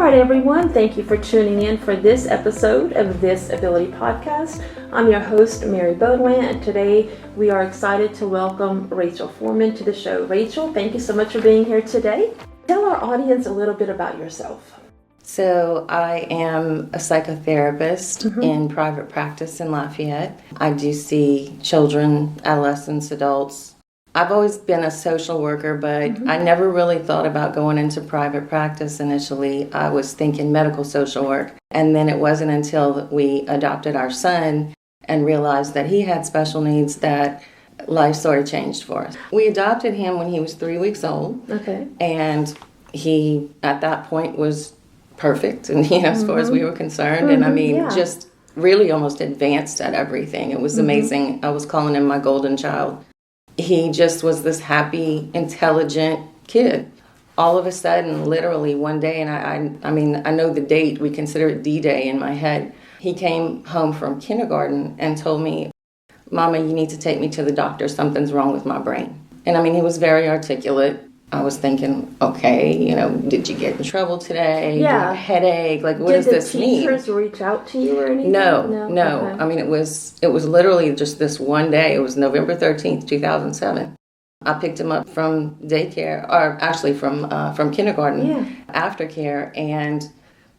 right, everyone. Thank you for tuning in for this episode of This Ability Podcast. I'm your host, Mary Baudouin, and today we are excited to welcome Rachel Foreman to the show. Rachel, thank you so much for being here today. Tell our audience a little bit about yourself. So I am a psychotherapist in private practice in Lafayette. I do see children, adolescents, adults. I've always been a social worker, but I never really thought about going into private practice initially. I was thinking medical social work. And then it wasn't until we adopted our son and realized that he had special needs that life sort of changed for us. We adopted him when he was 3 weeks old. Okay. And he, at that point, was perfect, and as far as we were concerned. And I mean, just really almost advanced at everything. It was amazing. I was calling him my golden child. He just was this happy, intelligent kid. All of a sudden, literally one day, and I mean, I know the date, we consider it D-Day in my head. He came home from kindergarten and told me, "Mama, you need to take me to the doctor. Something's wrong with my brain." And I mean, he was very articulate. I was thinking, okay, did you get in trouble today? Yeah. Do you have a headache? Like, what does this mean? Did the teachers reach out to you or anything? No. Okay. I mean, it was literally just this one day. It was November 13th, 2007. I picked him up from daycare, or actually from kindergarten, aftercare, and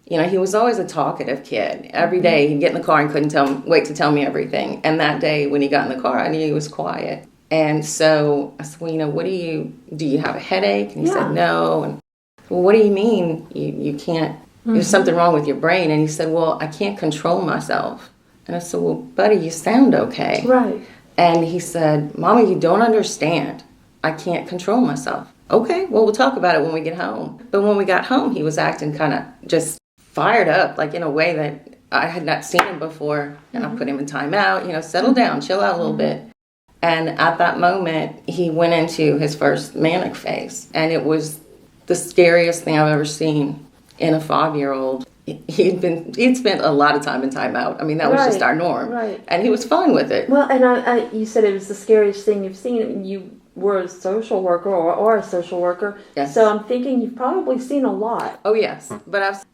he was always a talkative kid. Every day he'd get in the car and couldn't wait to tell me everything. And that day when he got in the car, I knew he was quiet. And so I said, well, what do you have a headache? And he said, no. And well, what do you mean you can't, there's something wrong with your brain? And he said, well, I can't control myself. And I said, well, buddy, you sound okay. Right. And he said, Mama, you don't understand. I can't control myself. Okay, well, we'll talk about it when we get home. But when we got home, he was acting kind of just fired up, like in a way that I had not seen him before. And I put him in timeout, settle down, chill out a little bit. And at that moment, he went into his first manic phase. And it was the scariest thing I've ever seen in a 5-year-old. He'd spent a lot of time in timeout. I mean, that was just our norm. Right. And he was fine with it. Well, and you said it was the scariest thing you've seen. You were a social worker or a social worker. Yes. So I'm thinking you've probably seen a lot. Oh, yes.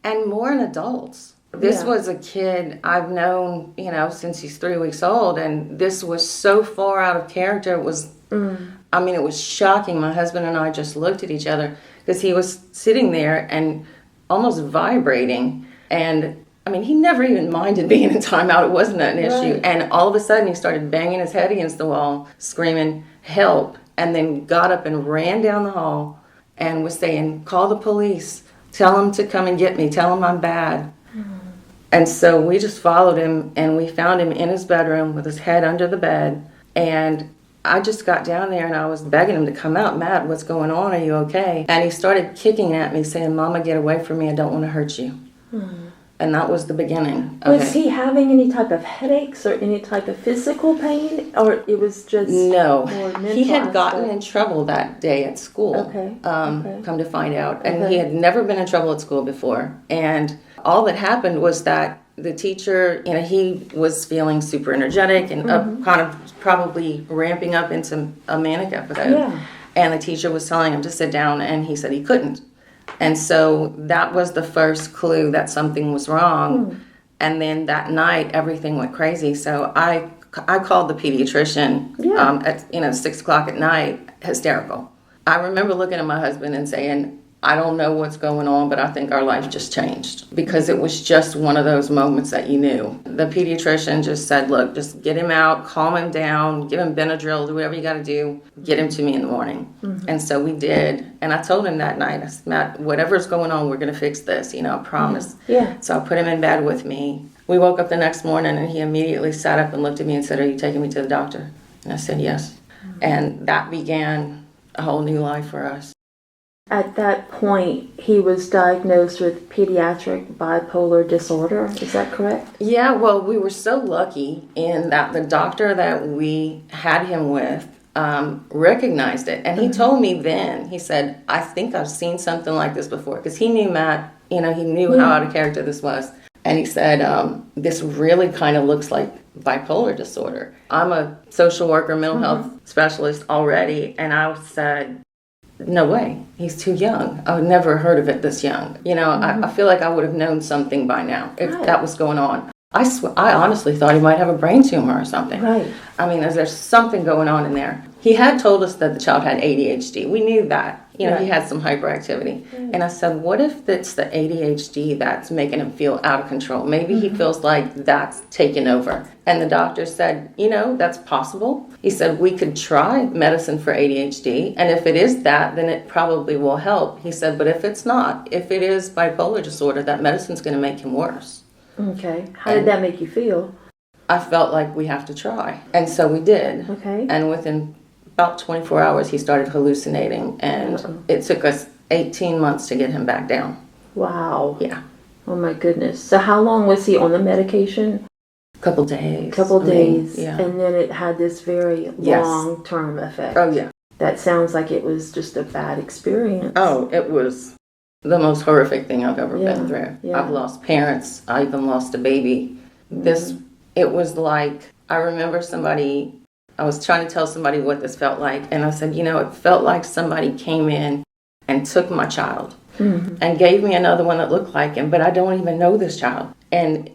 And more in adults. This was a kid I've known, since he's 3 weeks old, and this was so far out of character. It was, I mean, it was shocking. My husband and I just looked at each other because he was sitting there and almost vibrating. And, I mean, he never even minded being in timeout. It wasn't an issue. And all of a sudden, he started banging his head against the wall, screaming, help, and then got up and ran down the hall and was saying, call the police, tell them to come and get me, tell them I'm bad. And so we just followed him, and we found him in his bedroom with his head under the bed. And I just got down there, and I was begging him to come out. Matt, what's going on? Are you okay? And he started kicking at me, saying, Mama, get away from me. I don't want to hurt you. And that was the beginning. Was he having any type of headaches or any type of physical pain? Or it was just No. more mental? He had gotten in trouble that day at school, come to find out. And he had never been in trouble at school before. And all that happened was that the teacher, he was feeling super energetic and kind of probably ramping up into a manic episode. Yeah. And the teacher was telling him to sit down, and he said he couldn't. And so that was the first clue that something was wrong. And then that night, everything went crazy. So I called the pediatrician at 6 o'clock at night, hysterical. I remember looking at my husband and saying, I don't know what's going on, but I think our life just changed, because it was just one of those moments that you knew. The pediatrician just said, look, just get him out, calm him down, give him Benadryl, do whatever you got to do, get him to me in the morning. And so we did. And I told him that night, I said, Matt, whatever's going on, we're going to fix this, I promise. Yeah. So I put him in bed with me. We woke up the next morning, and he immediately sat up and looked at me and said, are you taking me to the doctor? And I said, yes. And that began a whole new life for us. At that point, he was diagnosed with pediatric bipolar disorder. Is that correct? Yeah, well, we were so lucky in that the doctor that we had him with recognized it. And he told me then, he said, I think I've seen something like this before. Because he knew Matt, he knew how out of character this was. And he said, this really kind of looks like bipolar disorder. I'm a social worker, mental health specialist already. And I said, no way. He's too young. I would never heard of it this young. I feel like I would have known something by now if that was going on. I honestly thought he might have a brain tumor or something. Right. I mean, there's something going on in there. He had told us that the child had ADHD. We knew that. He had some hyperactivity. And I said, what if it's the ADHD that's making him feel out of control? Maybe he feels like that's taken over. And the doctor said, that's possible. He said, we could try medicine for ADHD. And if it is that, then it probably will help. He said, but if it's not, if it is bipolar disorder, that medicine's going to make him worse. Okay. How did that make you feel? I felt like we have to try. And so we did. Okay. And within about 24 hours, he started hallucinating. And it took us 18 months to get him back down. Wow. Yeah. Oh, my goodness. So how long was he on the medication? Couple days. Days. Yeah. And then it had this very long-term effect. Oh, yeah. That sounds like it was just a bad experience. Oh, it was the most horrific thing I've ever been through. Yeah. I've lost parents. I even lost a baby. It was like, I remember I was trying to tell somebody what this felt like. And I said, it felt like somebody came in and took my child and gave me another one that looked like him, but I don't even know this child. And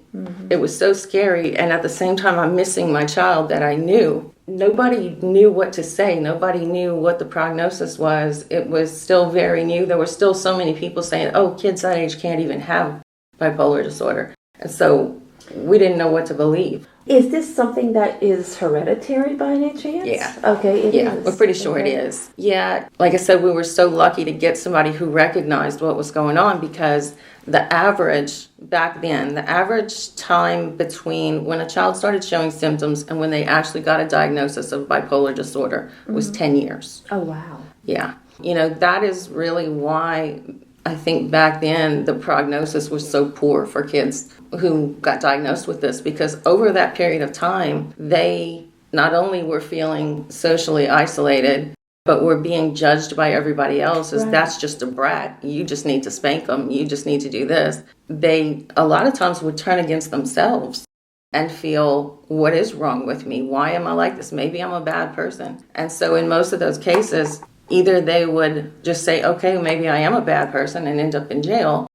it was so scary. And at the same time, I'm missing my child that I knew. Nobody knew what to say. Nobody knew what the prognosis was. It was still very new. There were still so many people saying, oh, kids that age can't even have bipolar disorder. And so we didn't know what to believe. Is this something that is hereditary by any chance? Yeah. Okay, it is. We're pretty sure it is. Yeah. Like I said, we were so lucky to get somebody who recognized what was going on, because the average back then, the average time between when a child started showing symptoms and when they actually got a diagnosis of bipolar disorder was 10 years. Oh, wow. Yeah. That is really why I think back then the prognosis was so poor for kids who got diagnosed with this, because over that period of time, they not only were feeling socially isolated, but were being judged by everybody else as that's just a brat. You just need to spank them. You just need to do this. They, a lot of times, would turn against themselves and feel, what is wrong with me? Why am I like this? Maybe I'm a bad person. And so in most of those cases, either they would just say, okay, maybe I am a bad person and end up in jail,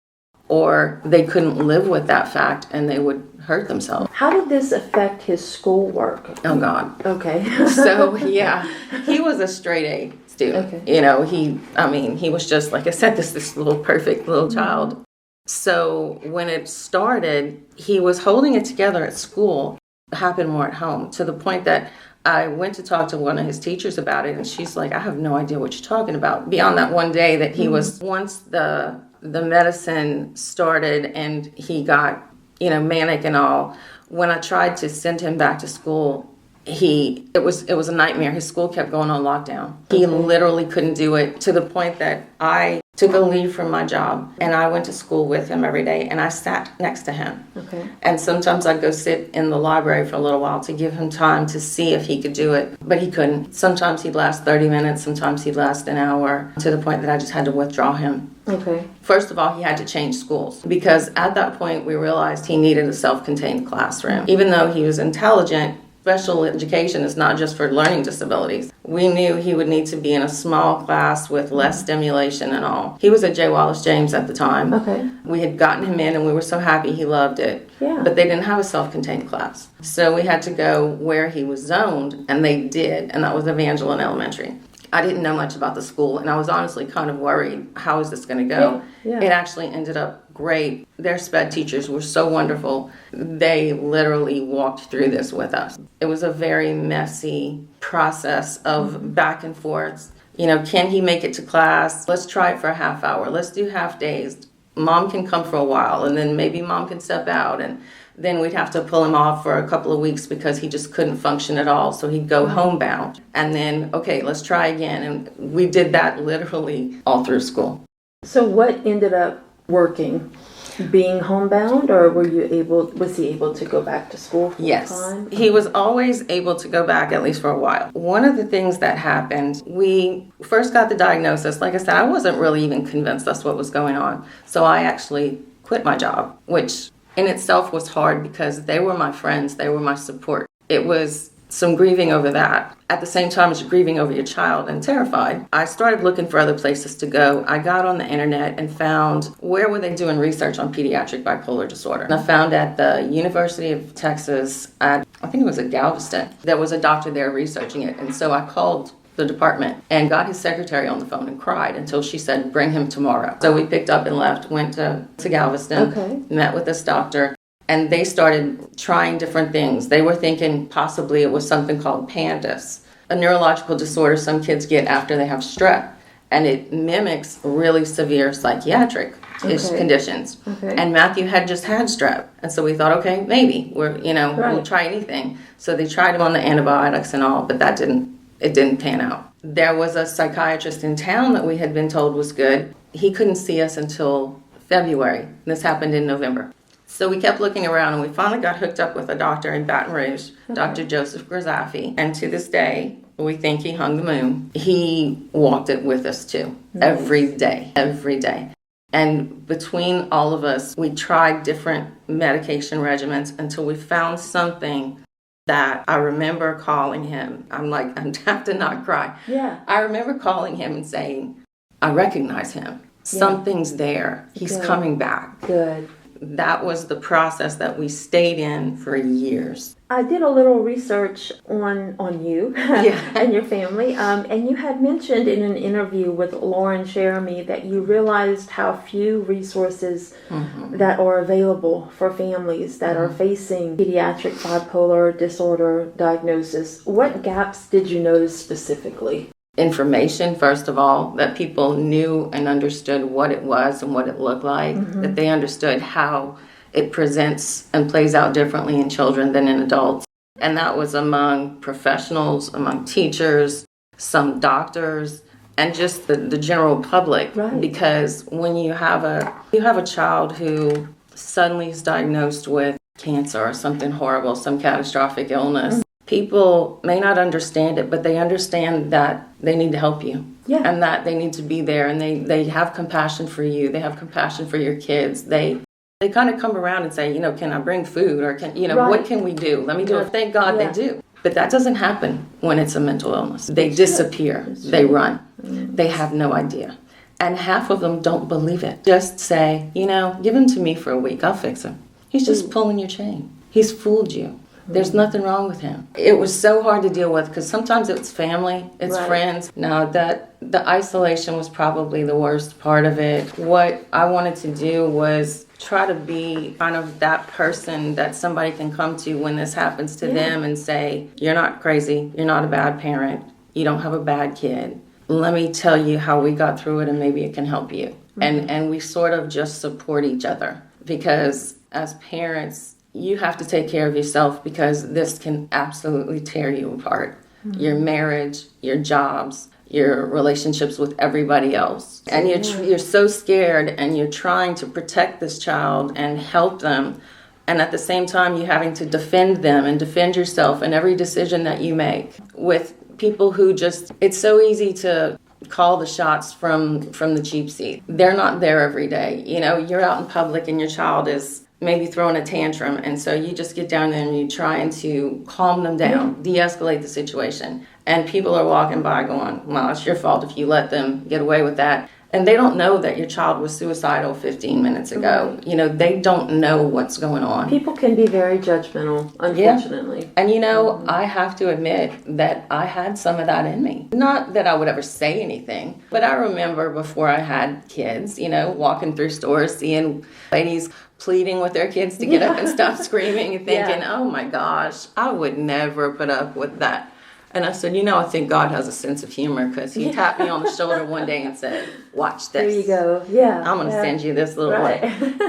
or they couldn't live with that fact and they would hurt themselves. How did this affect his schoolwork? Oh, God. Okay. So, yeah, he was a straight A student. Okay. He was just, like I said, this little perfect little child. So when it started, he was holding it together at school. It happened more at home, to the point that I went to talk to one of his teachers about it, and she's like, I have no idea what you're talking about. Beyond that one day that he was, once the medicine started and he got, manic and all, when I tried to send him back to school, it was a nightmare. His school kept going on lockdown. He literally couldn't do it, to the point that I took a leave from my job and I went to school with him every day, and I sat next to him. Okay. And sometimes I'd go sit in the library for a little while to give him time to see if he could do it, but he couldn't. Sometimes he'd last 30 minutes, sometimes he'd last an hour, to the point that I just had to withdraw him. Okay. First of all, he had to change schools, because at that point we realized he needed a self-contained classroom. Even though he was intelligent, special education is not just for learning disabilities. We knew he would need to be in a small class with less stimulation and all. He was at J. Wallace James at the time. Okay. We had gotten him in and we were so happy he loved it. Yeah. But they didn't have a self-contained class. So we had to go where he was zoned, and they did, and that was Evangeline Elementary. I didn't know much about the school, and I was honestly kind of worried, how is this going to go? Yeah. It actually ended up great. Their SPED teachers were so wonderful. They literally walked through this with us. It was a very messy process of back and forth. Can he make it to class? Let's try it for a half hour. Let's do half days. Mom can come for a while, and then maybe mom can step out, and then we'd have to pull him off for a couple of weeks because he just couldn't function at all. So he'd go homebound. And then, okay, let's try again. And we did that literally all through school. So what ended up working? Being homebound, or was he able to go back to school full time? Yes. He was always able to go back, at least for a while. One of the things that happened, we first got the diagnosis. Like I said, I wasn't really even convinced that's what was going on. So I actually quit my job, which in itself was hard, because they were my friends. They were my support. It was some grieving over that. At the same time as you're grieving over your child and terrified, I started looking for other places to go. I got on the internet and found where were they doing research on pediatric bipolar disorder. And I found at the University of Texas, I think it was at Galveston, there was a doctor there researching it. And so I called the department and got his secretary on the phone and cried until she said, bring him tomorrow. So we picked up and left, went to Galveston, met with this doctor. And they started trying different things. They were thinking possibly it was something called PANDAS, a neurological disorder some kids get after they have strep. And it mimics really severe psychiatric-ish conditions. And Matthew had just had strep. And so we thought, okay, maybe we'll try anything. So they tried him on the antibiotics and all, but it didn't pan out. There was a psychiatrist in town that we had been told was good. He couldn't see us until February. This happened in November. So we kept looking around, and we finally got hooked up with a doctor in Baton Rouge, Dr. Joseph Grazafi. And to this day, we think he hung the moon. He walked it with us, too, every day. And between all of us, we tried different medication regimens until we found something that I remember calling him. I'm have to not cry. Yeah. I remember calling him and saying, I recognize him. Something's there. He's coming back. Good. That was the process that we stayed in for years. I did a little research on you and your family, and you had mentioned in an interview with Lauren Jeremy that you realized how few resources that are available for families that are facing pediatric bipolar disorder diagnosis. What gaps did you notice specifically? Information, first of all, that people knew and understood what it was and what it looked like, that they understood how it presents and plays out differently in children than in adults. And that was among professionals, among teachers, some doctors, and just the general public. Right. Because when you have a child who suddenly is diagnosed with cancer or something horrible, some catastrophic illness, people may not understand it, but they understand that they need to help you. Yeah. And that they need to be there, and they have compassion for you. They have compassion for your kids. They kind of come around and say, can I bring food, or what can we do? Let me do it. Thank God they do. But that doesn't happen when it's a mental illness. They disappear. They run. They have no idea. And half of them don't believe it. Just say, give him to me for a week. I'll fix him. He's just pulling your chain. He's fooled you. There's nothing wrong with him. It was so hard to deal with because sometimes it's family, it's friends. Now, that the isolation was probably the worst part of it. What I wanted to do was try to be kind of that person that somebody can come to when this happens to them and say, you're not crazy, you're not a bad parent, you don't have a bad kid. Let me tell you how we got through it and maybe it can help you. And we sort of just support each other because as parents, you have to take care of yourself because this can absolutely tear you apart. Your marriage, your jobs, your relationships with everybody else. And you're so scared and you're trying to protect this child and help them. And at the same time, you're having to defend them and defend yourself in every decision that you make with people who it's so easy to call the shots from the cheap seat. They're not there every day. You're out in public and your child is maybe throwing a tantrum, and so you just get down there and you're trying to calm them down, de-escalate the situation. And people are walking by going, well, it's your fault if you let them get away with that. And they don't know that your child was suicidal 15 minutes ago. They don't know what's going on. People can be very judgmental, unfortunately. And I have to admit that I had some of that in me. Not that I would ever say anything, but I remember before I had kids, walking through stores, seeing ladies pleading with their kids to get up and stop screaming and thinking, oh my gosh, I would never put up with that. And I said, I think God has a sense of humor because he tapped me on the shoulder one day and said, watch this. There you go. Yeah. I'm going to send you this little boy.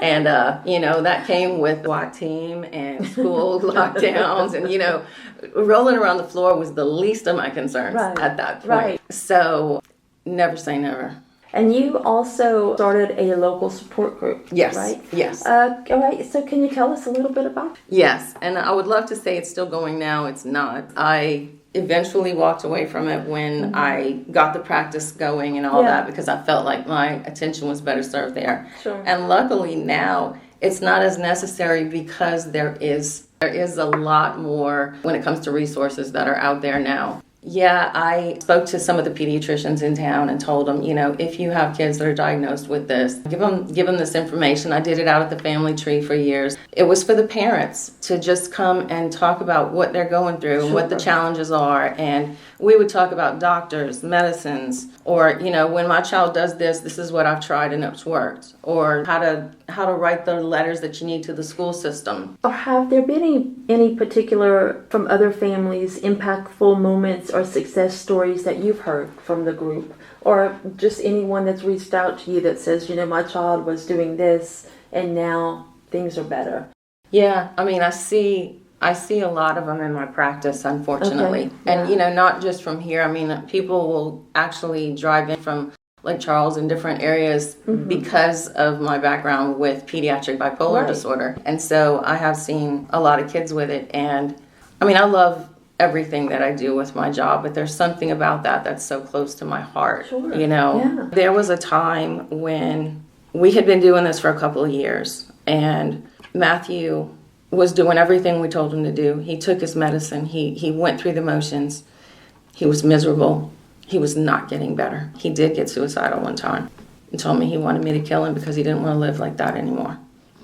And, that came with SWAT team and school lockdowns. And, rolling around the floor was the least of my concerns at that point. Right. So never say never. And you also started a local support group, yes, right? Yes. All right, so can you tell us a little bit about it? Yes, and I would love to say it's still going now. It's not. I eventually walked away from it when I got the practice going and all that because I felt like my attention was better served there. Sure. And luckily now it's not as necessary because there is There is a lot more when it comes to resources that are out there now. Yeah, I spoke to some of the pediatricians in town and told them, if you have kids that are diagnosed with this, give them this information. I did it out at the family tree for years. It was for the parents to just come and talk about what they're going through and what the challenges are. And we would talk about doctors, medicines, or, when my child does this, this is what I've tried and it's worked. Or how to write the letters that you need to the school system. Or have there been any particular, from other families, impactful moments or success stories that you've heard from the group? Or just anyone that's reached out to you that says, my child was doing this and now things are better? Yeah, I see a lot of them in my practice, unfortunately. Okay. Yeah. And, not just from here. People will actually drive in from Lake Charles in different areas because of my background with pediatric bipolar disorder. And so I have seen a lot of kids with it. And, I love everything that I do with my job, but there's something about that that's so close to my heart. Sure. Yeah. There was a time when we had been doing this for a couple of years, and Matthew was doing everything we told him to do. He took his medicine. He went through the motions. He was miserable. He was not getting better. He did get suicidal one time and told me he wanted me to kill him because he didn't want to live like that anymore.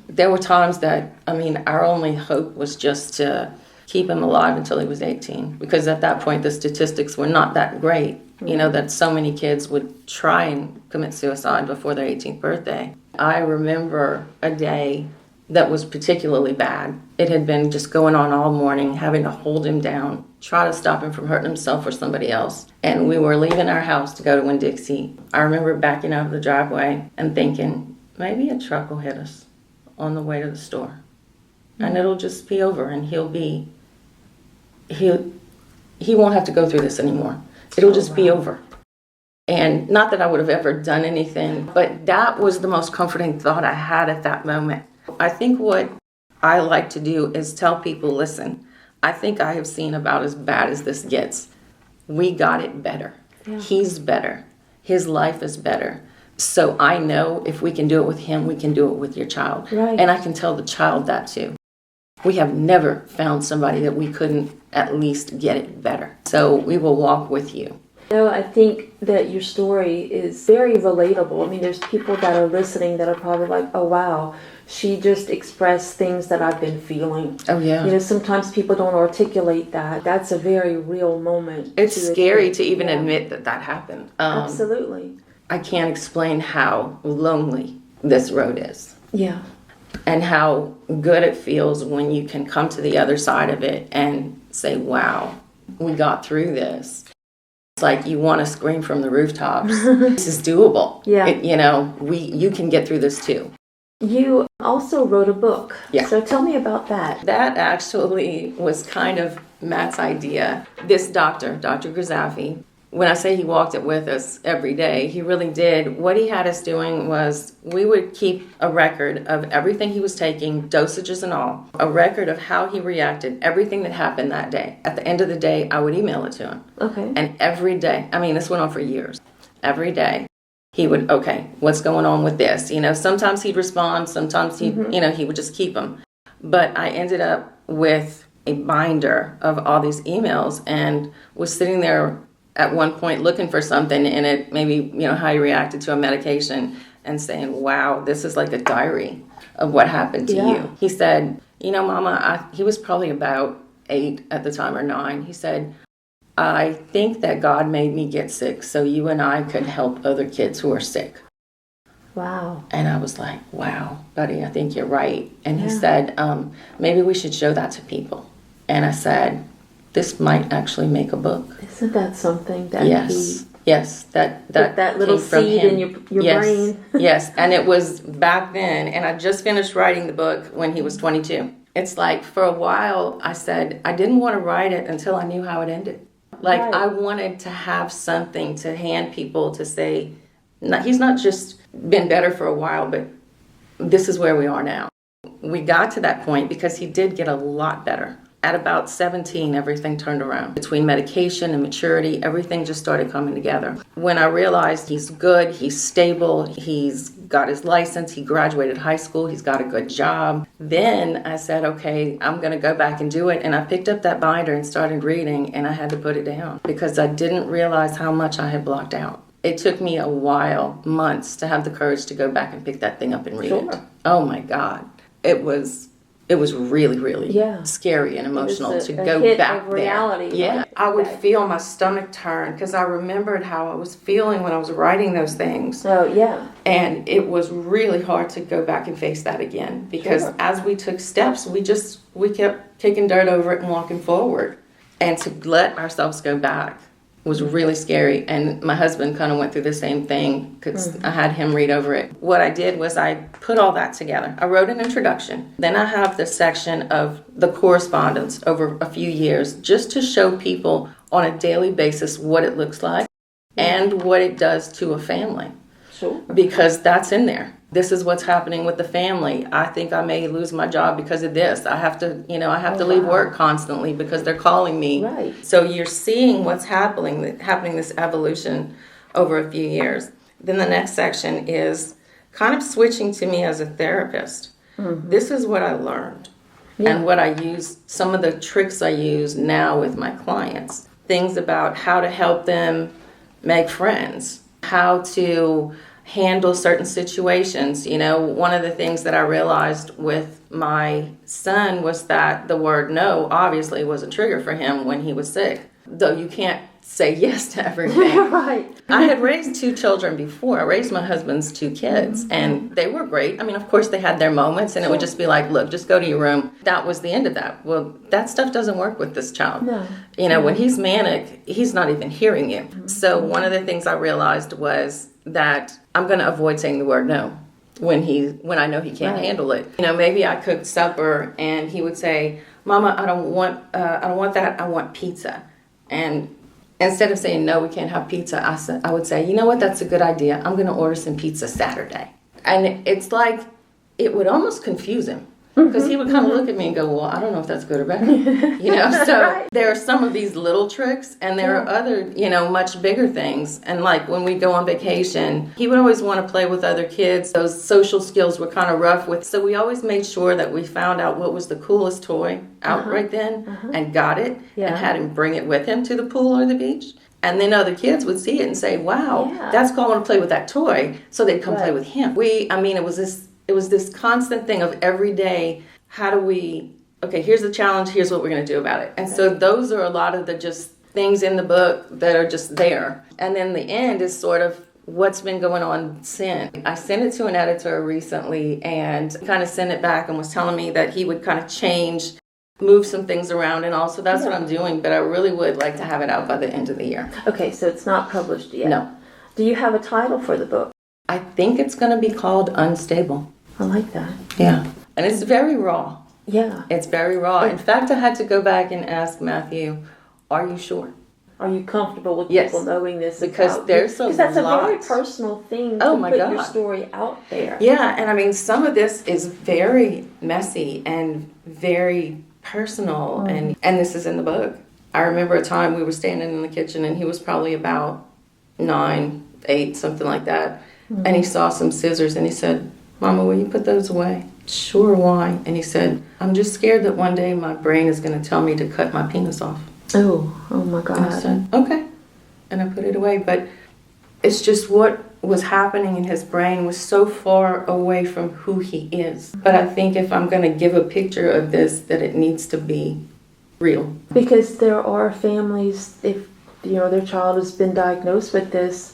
There were times that, our only hope was just to keep him alive until he was 18, because at that point the statistics were not that great, that so many kids would try and commit suicide before their 18th birthday. I remember a day that was particularly bad. It had been just going on all morning, having to hold him down, try to stop him from hurting himself or somebody else. And we were leaving our house to go to Winn-Dixie. I remember backing out of the driveway and thinking, maybe a truck will hit us on the way to the store. And it'll just be over, and he won't have to go through this anymore. It'll just be over. And not that I would have ever done anything, but that was the most comforting thought I had at that moment. I think what I like to do is tell people, listen, I think I have seen about as bad as this gets. We got it better. Yeah. He's better. His life is better. So I know if we can do it with him, we can do it with your child. Right. And I can tell the child that too. We have never found somebody that we couldn't at least get it better. So we will walk with you. I think that your story is very relatable. There's people that are listening that are probably like, oh, wow, she just expressed things that I've been feeling. Oh, yeah. Sometimes people don't articulate that. That's a very real moment. It's scary to even admit that happened. Absolutely. I can't explain how lonely this road is. Yeah. And how good it feels when you can come to the other side of it and say, wow, we got through this. It's like you want to scream from the rooftops. This is doable. Yeah. You can get through this too. You also wrote a book. Yeah. So tell me about that. That actually was kind of Matt's idea. This Dr. Grizafi, when I say he walked it with us every day, he really did. What he had us doing was we would keep a record of everything he was taking, dosages and all, a record of how he reacted, everything that happened that day. At the end of the day, I would email it to him. Okay. And every day, this went on for years, every day, he would, okay, what's going on with this? Sometimes he'd respond, sometimes he would just keep them. But I ended up with a binder of all these emails and was sitting there at one point looking for something in it, maybe, how he reacted to a medication, and saying, wow, this is like a diary of what happened to you. He said, Mama, he was probably about 8 at the time or 9. He said, I think that God made me get sick so you and I could help other kids who are sick. Wow. And I was like, wow, buddy, I think you're right. And he said, maybe we should show that to people. And I said, this might actually make a book. Isn't that something that Yes, that little seed in your brain. Yes, and it was back then, and I just finished writing the book when he was 22. It's like, for a while, I said, I didn't want to write it until I knew how it ended. Like, I wanted to have something to hand people to say, he's not just been better for a while, but this is where we are now. We got to that point because he did get a lot better. At about 17, everything turned around. Between medication and maturity, everything just started coming together. When I realized he's good, he's stable, he's got his license, he graduated high school, he's got a good job, then I said, okay, I'm going to go back and do it. And I picked up that binder and started reading, and I had to put it down because I didn't realize how much I had blocked out. It took me a while, months, to have the courage to go back and pick that thing up and read it. Oh my God. It was really, really scary and emotional to go back there. Reality. Yeah. I would feel my stomach turn because I remembered how I was feeling when I was writing those things. Oh, yeah. And it was really hard to go back and face that again because as we took steps, we kept kicking dirt over it and walking forward. And to let ourselves go back was really scary. And my husband kind of went through the same thing because I had him read over it. What I did was I put all that together. I wrote an introduction. Then I have the section of the correspondence over a few years just to show people on a daily basis what it looks like and what it does to a family. Sure. Because that's in there. This is what's happening with the family. I think I may lose my job because of this. I have to, leave work constantly because they're calling me. Right. So you're seeing what's happening, this evolution over a few years. Then the next section is kind of switching to me as a therapist. Mm-hmm. This is what I learned and what I use, some of the tricks I use now with my clients. Things about how to help them make friends, how to handle certain situations. One of the things that I realized with my son was that the word no obviously was a trigger for him when he was sick. Though you can't say yes to everything. Right. I had raised 2 children before. I raised my husband's 2 kids, and they were great. I mean, of course, they had their moments, and it would just be like, look, just go to your room. That was the end of that. Well, that stuff doesn't work with this child. No. When he's manic, he's not even hearing you. Mm-hmm. So one of the things I realized was that I'm going to avoid saying the word no when I know he can't handle it. Maybe I cooked supper, and he would say, Mama, I don't want that. I want pizza. And instead of saying, no, we can't have pizza, I would say, you know what, that's a good idea. I'm going to order some pizza Saturday. And it's like, it would almost confuse him. Because he would kind of look at me and go, well, I don't know if that's good or bad. So there are some of these little tricks, and there are other, much bigger things. And like when we go on vacation, he would always want to play with other kids. Those social skills were kind of rough with. So we always made sure that we found out what was the coolest toy out right then and got it and had him bring it with him to the pool or the beach. And then other kids would see it and say, wow, that's cool, I want to play with that toy. So they'd come play with him. It was this constant thing of every day, here's the challenge, here's what we're going to do about it. And so those are a lot of the just things in the book that are just there. And then the end is sort of what's been going on since. I sent it to an editor recently and kind of sent it back and was telling me that he would kind of move some things around, and also that's what I'm doing, but I really would like to have it out by the end of the year. Okay, so it's not published yet. No. Do you have a title for the book? I think it's going to be called Unstable. I like that. Yeah. And it's very raw. Yeah. It's very raw. In fact, I had to go back and ask Matthew, are you sure? Are you comfortable with people knowing this? Because there's a lot. Because that's a very personal thing to put your story out there. Yeah, and I mean, some of this is very messy and very personal, and this is in the book. I remember a time we were standing in the kitchen, and he was probably about 9, 8, something like that, and he saw some scissors, and he said, Mama, will you put those away? Sure, why? And he said, I'm just scared that one day my brain is going to tell me to cut my penis off. Oh my God. And I said, okay. And I put it away. But it's just what was happening in his brain was so far away from who he is. But I think if I'm going to give a picture of this, that it needs to be real. Because there are families, if their child has been diagnosed with this,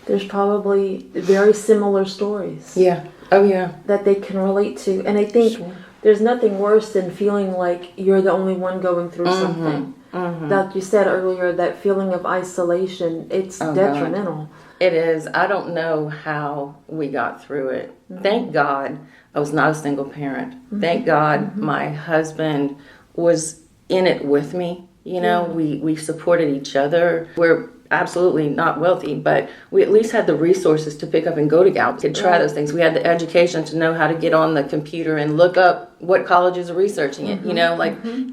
there's probably very similar stories. Yeah. Oh, yeah. That they can relate to. And I think there's nothing worse than feeling like you're the only one going through something. Mm-hmm. Like you said earlier, that feeling of isolation, it's detrimental. God. It is. I don't know how we got through it. Mm-hmm. Thank God I was not a single parent. Mm-hmm. Thank God my husband was in it with me. We supported each other. We're absolutely not wealthy, but we at least had the resources to pick up and go to Gallup. We could try those things. We had the education to know how to get on the computer and look up what colleges are researching it.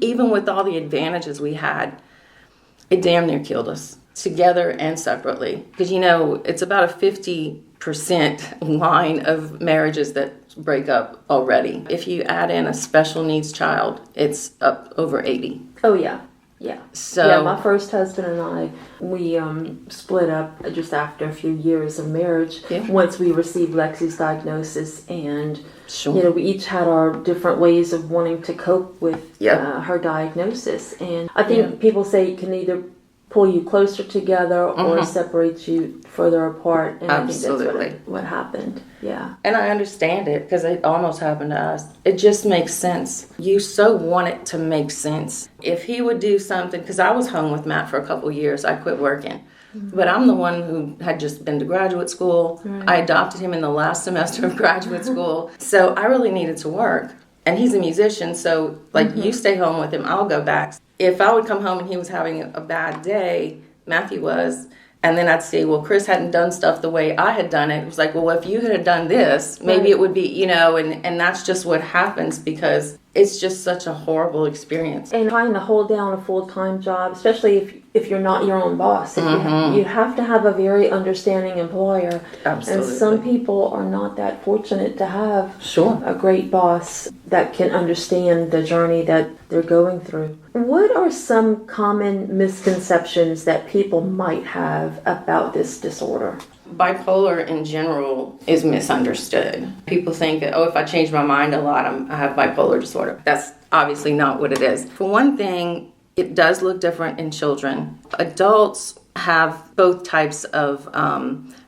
Even with all the advantages we had, it damn near killed us, together and separately. Because, it's about a 50% line of marriages that break up already. If you add in a special needs child, it's up over 80. Oh, yeah. Yeah. So, yeah, my first husband and I, we split up just after a few years of marriage. Yeah. Once we received Lexi's diagnosis, and sure. We each had our different ways of wanting to cope with her diagnosis. And I think people say it can either pull you closer together or separate you further apart. And absolutely. I think that's what happened. Yeah. And I understand it because it almost happened to us. It just makes sense. You so want it to make sense. If he would do something, because I was home with Matt for a couple of years. I quit working. But I'm the one who had just been to graduate school. Right. I adopted him in the last semester of graduate school. So I really needed to work. And he's a musician, so you stay home with him, I'll go back. If I would come home and he was having a bad day, Matthew was, and then I'd say, well, Chris hadn't done stuff the way I had done it. It was like, well, if you had done this, maybe it would be, and that's just what happens because it's just such a horrible experience. And trying to hold down a full-time job, especially if you're not your own boss, you have to have a very understanding employer. Absolutely. And some people are not that fortunate to have a great boss that can understand the journey that they're going through. What are some common misconceptions that people might have about this disorder? Bipolar in general is misunderstood. People think that, if I change my mind a lot, I have bipolar disorder. That's obviously not what it is. For one thing, it does look different in children. Adults have both types of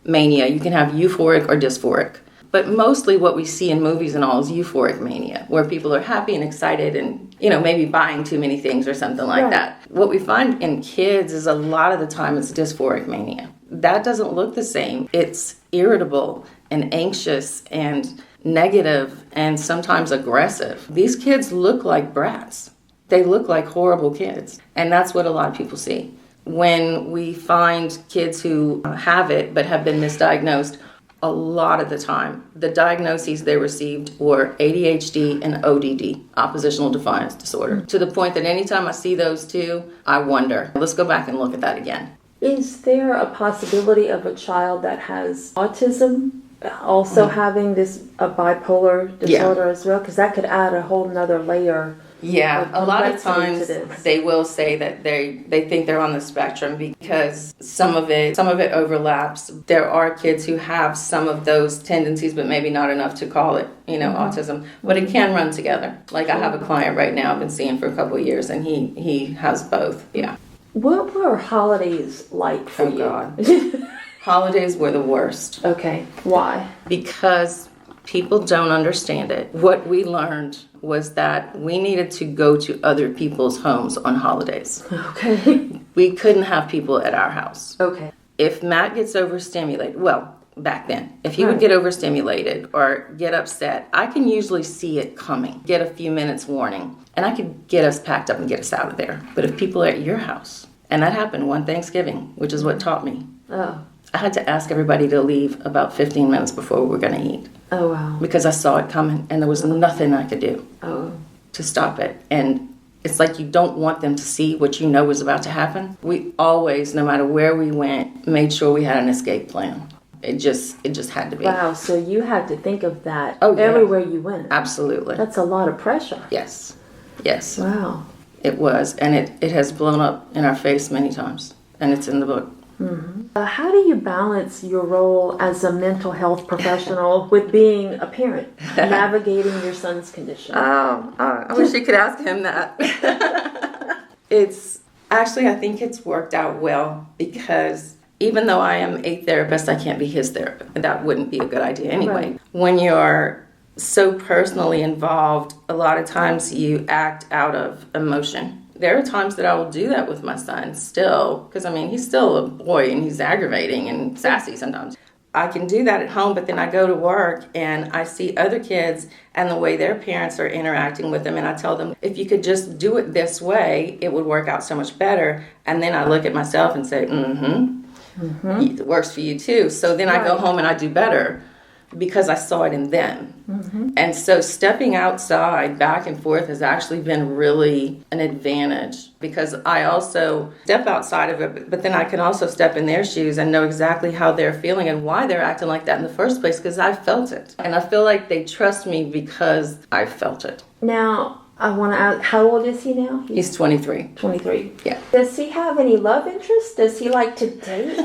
mania. You can have euphoric or dysphoric. But mostly what we see in movies and all is euphoric mania, where people are happy and excited and, maybe buying too many things or something like that. What we find in kids is a lot of the time it's dysphoric mania. That doesn't look the same. It's irritable and anxious and negative and sometimes aggressive. These kids look like brats. They look like horrible kids. And that's what a lot of people see. When we find kids who have it but have been misdiagnosed, a lot of the time, the diagnoses they received were ADHD and ODD, oppositional defiance disorder, to the point that anytime I see those two, I wonder, let's go back and look at that again. Is there a possibility of a child that has autism also having a bipolar disorder as well? Because that could add a whole nother layer. Yeah, a lot of times they will say that they think they're on the spectrum because some of it overlaps. There are kids who have some of those tendencies, but maybe not enough to call it, autism. But it can run together. Like I have a client right now I've been seeing for a couple of years, and he has both. Yeah. What were holidays like for you? God. Holidays were the worst. Okay. Why? Because people don't understand it. What we learned was that we needed to go to other people's homes on holidays. Okay. We couldn't have people at our house. Okay. If Matt gets overstimulated, back then, if he would get overstimulated or get upset, I can usually see it coming, get a few minutes warning, and I could get us packed up and get us out of there. But if people are at your house, and that happened one Thanksgiving, which is what taught me. Oh. I had to ask everybody to leave about 15 minutes before we were going to eat. Oh, wow. Because I saw it coming, and there was nothing I could do to stop it. And it's like you don't want them to see what you know was about to happen. We always, no matter where we went, made sure we had an escape plan. It just had to be. Wow, so you had to think of that everywhere you went. Absolutely. That's a lot of pressure. Yes. Wow. It was, and it has blown up in our face many times, and it's in the book. Mm-hmm. How do you balance your role as a mental health professional with being a parent, navigating your son's condition? I wish you could ask him that. It's actually, I think it's worked out well because even though I am a therapist, I can't be his therapist. That wouldn't be a good idea anyway. Right. When you're so personally involved, a lot of times you act out of emotion. There are times that I will do that with my son still, because he's still a boy and he's aggravating and sassy sometimes. I can do that at home, but then I go to work and I see other kids and the way their parents are interacting with them, and I tell them, if you could just do it this way, it would work out so much better. And then I look at myself and say, it works for you too. So then I go home and I do better because I saw it in them. And so stepping outside back and forth has actually been really an advantage, because I also step outside of it, but then I can also step in their shoes and know exactly how they're feeling and why they're acting like that in the first place, because I felt it. And I feel like they trust me because I felt it. Now, I want to ask, how old is he now? He's 23. 23. Yeah. Does he have any love interest? Does he like to date?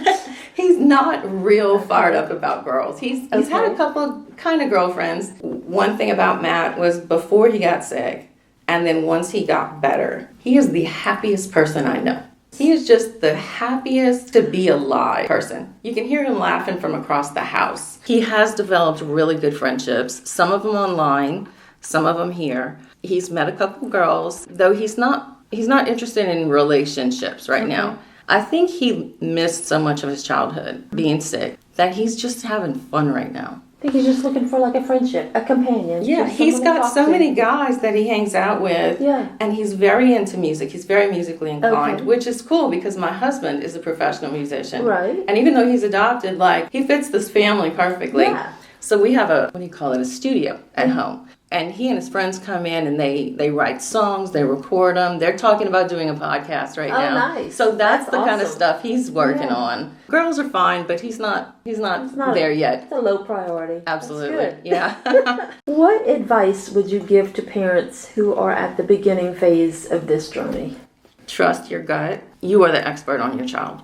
He's not real fired up about girls. He's had a couple kind of girlfriends. One thing about Matt was before he got sick, and then once he got better, he is the happiest person I know. He is just the happiest to be alive person. You can hear him laughing from across the house. He has developed really good friendships, some of them online, some of them here. He's met a couple girls, though he's not interested in relationships right now. I think he missed so much of his childhood being sick that he's just having fun right now. I think he's just looking for like a friendship, a companion. Yeah, he's got so many guys that he hangs out with. Yeah. And he's very into music. He's very musically inclined, which is cool because my husband is a professional musician. Right. And even though he's adopted, like, he fits this family perfectly. Yeah. So we have a studio at home. And he and his friends come in and they write songs, they record them. They're talking about doing a podcast right now. Nice. So that's the awesome kind of stuff he's working on. Girls are fine, but he's not there yet. It's a low priority. Absolutely. Yeah. What advice would you give to parents who are at the beginning phase of this journey? Trust your gut. You are the expert on your child.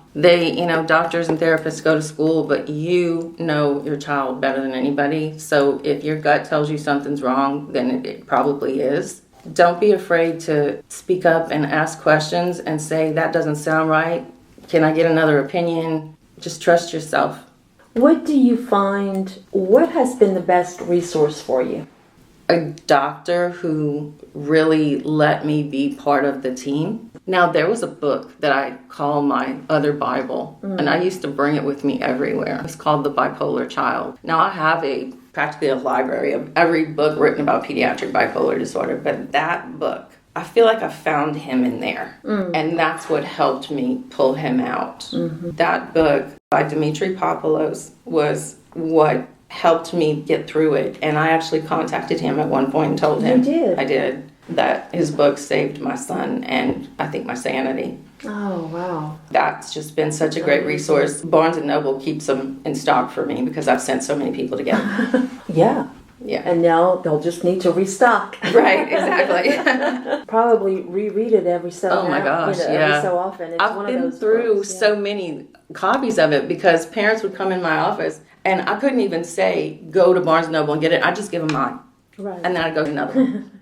Doctors and therapists go to school, but you know your child better than anybody. So if your gut tells you something's wrong, then it probably is. Don't be afraid to speak up and ask questions and say, that doesn't sound right. Can I get another opinion? Just trust yourself. What has been the best resource for you? A doctor who really let me be part of the team. Now, there was a book that I call my other Bible, and I used to bring it with me everywhere. It's called The Bipolar Child. Now, I have practically a library of every book written about pediatric bipolar disorder, but that book, I feel like I found him in there, and that's what helped me pull him out. That book by Dimitri Papalos was what helped me get through it, and I actually contacted him at one point and told him. You did? I did. That his book saved my son and I think my sanity. Oh, wow. That's just been such a great resource. Barnes & Noble keeps them in stock for me because I've sent so many people to get them. Yeah. And now they'll just need to restock. Right, exactly. Probably reread it every so often. Oh my gosh, every so often. It's I've been through so many copies of it because parents would come in my office and I couldn't even say, go to Barnes & Noble and get it. I just give them mine. Right. And then I'd go to another one.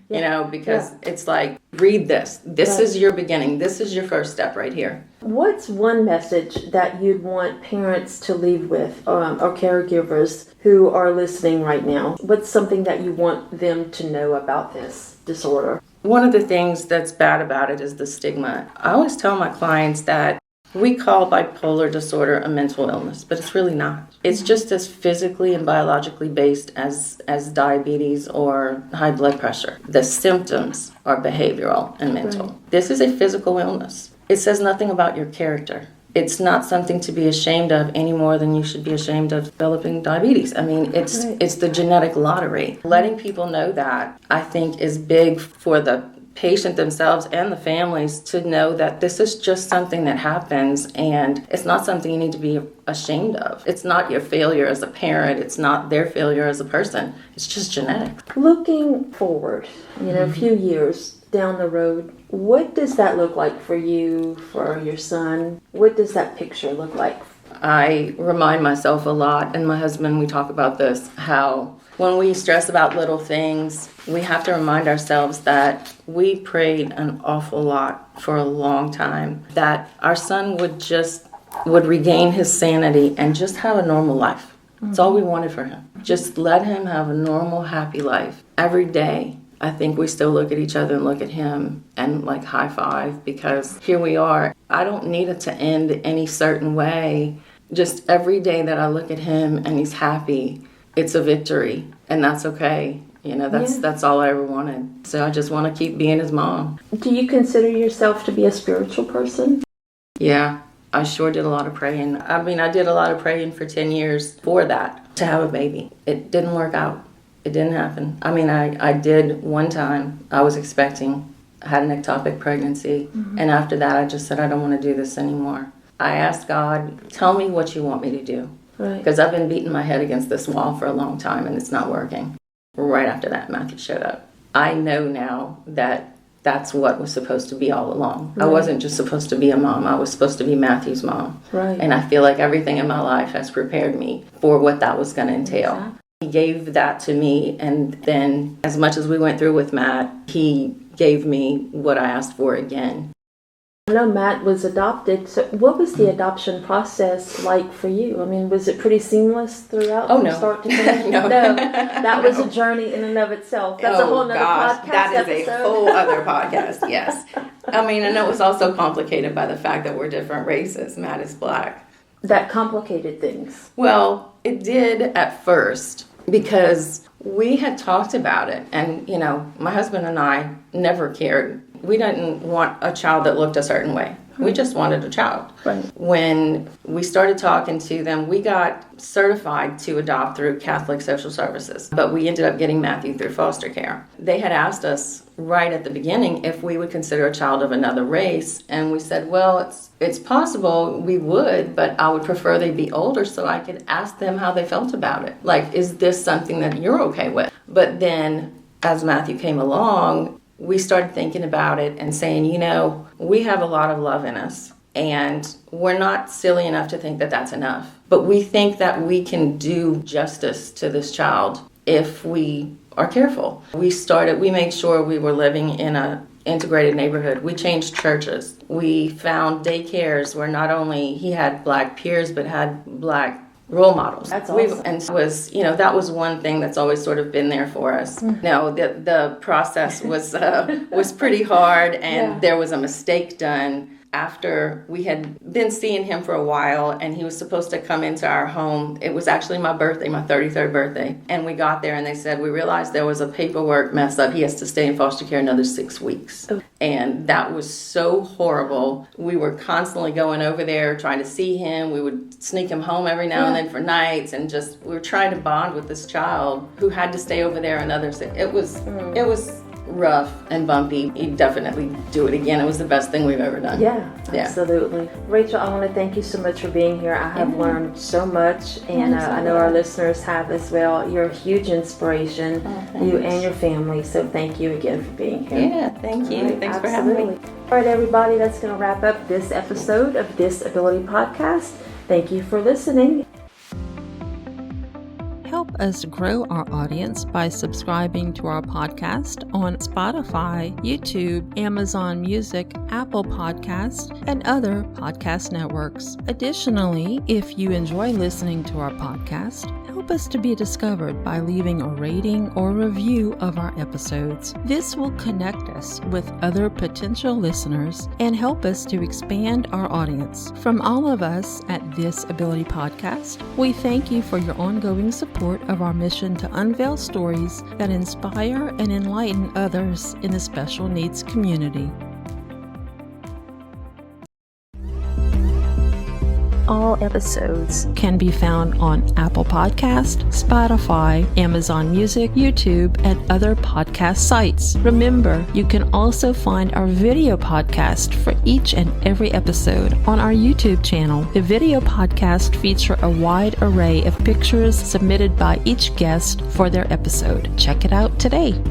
Because it's like, read this. This is your beginning. This is your first step right here. What's one message that you'd want parents to leave with, or caregivers who are listening right now? What's something that you want them to know about this disorder? One of the things that's bad about it is the stigma. I always tell my clients that we call bipolar disorder a mental illness, but it's really not. It's just as physically and biologically based as diabetes or high blood pressure. The symptoms are behavioral and mental. Right. This is a physical illness. It says nothing about your character. It's not something to be ashamed of any more than you should be ashamed of developing diabetes. I mean, it's the genetic lottery. Letting people know that, I think, is big for the patient themselves and the families to know that this is just something that happens and it's not something you need to be ashamed of. It's not your failure as a parent. It's not their failure as a person. It's just genetic. Looking forward, a few years down the road, what does that look like for you, for your son? What does that picture look like? I remind myself a lot, and my husband, we talk about this, how when we stress about little things, we have to remind ourselves that we prayed an awful lot for a long time, that our son would regain his sanity and just have a normal life. That's all we wanted for him. Just let him have a normal, happy life. Every day, I think we still look at each other and look at him and like high five because here we are. I don't need it to end any certain way just every day that I look at him and he's happy, it's a victory, and that's okay. That's all I ever wanted. So I just want to keep being his mom. Do you consider yourself to be a spiritual person? Yeah, I sure did a lot of praying. I did a lot of praying for 10 years for that, to have a baby. It didn't work out. It didn't happen. I did one time. I was expecting, I had an ectopic pregnancy, and after that I just said, I don't want to do this anymore. I asked God, tell me what you want me to do. Right. Because I've been beating my head against this wall for a long time and it's not working. Right after that, Matthew showed up. I know now that that's what was supposed to be all along. Right. I wasn't just supposed to be a mom. I was supposed to be Matthew's mom. Right. And I feel like everything in my life has prepared me for what that was going to entail. Exactly. He gave that to me, and then as much as we went through with Matt, he gave me what I asked for again. I know Matt was adopted, so what was the adoption process like for you? Was it pretty seamless throughout from start to finish? No. That was a journey in and of itself. That's a whole other podcast that is episode. A whole other podcast, yes. And it was also complicated by the fact that we're different races. Matt is black. That complicated things. Well, it did at first because we had talked about it, and, my husband and I never cared. We didn't want a child that looked a certain way. We just wanted a child. Right. When we started talking to them, we got certified to adopt through Catholic Social Services, but we ended up getting Matthew through foster care. They had asked us right at the beginning if we would consider a child of another race, and we said, well, it's possible we would, but I would prefer they be older so I could ask them how they felt about it. Like, is this something that you're okay with? But then, as Matthew came along, we started thinking about it and saying, we have a lot of love in us, and we're not silly enough to think that that's enough. But we think that we can do justice to this child if we are careful. We made sure we were living in an integrated neighborhood. We changed churches. We found daycares where not only he had black peers, but had black role models. That's awesome. And that was one thing that's always sort of been there for us. No, the process was pretty hard, and there was a mistake done after we had been seeing him for a while, and he was supposed to come into our home. It was actually my birthday, my 33rd birthday. And we got there and they said, we realized there was a paperwork mess up. He has to stay in foster care another 6 weeks. Oh. And that was so horrible. We were constantly going over there trying to see him. We would sneak him home every now and then for nights, and we were trying to bond with this child who had to stay over there another 6. It was rough and bumpy. You'd definitely do it again. It was the best thing we've ever done. Yeah, absolutely. Rachel, I want to thank you so much for being here. I have learned so much, and I know our listeners have as well. You're a huge inspiration, you and your family, so thank you again for being here. Yeah, thank you. Right, thanks for having me. All right, everybody, that's going to wrap up this episode of This Ability Podcast. Thank you for listening. Help us grow our audience by subscribing to our podcast on Spotify, YouTube, Amazon Music, Apple Podcasts, and other podcast networks. Additionally, if you enjoy listening to our podcast, help us to be discovered by leaving a rating or review of our episodes. This will connect us with other potential listeners and help us to expand our audience. From all of us at This Ability Podcast, we thank you for your ongoing support of our mission to unveil stories that inspire and enlighten others in the special needs community. All episodes can be found on Apple Podcast, Spotify, Amazon Music, YouTube, and other podcast sites. Remember, you can also find our video podcast for each and every episode on our YouTube channel. The video podcast feature a wide array of pictures submitted by each guest for their episode. Check it out today.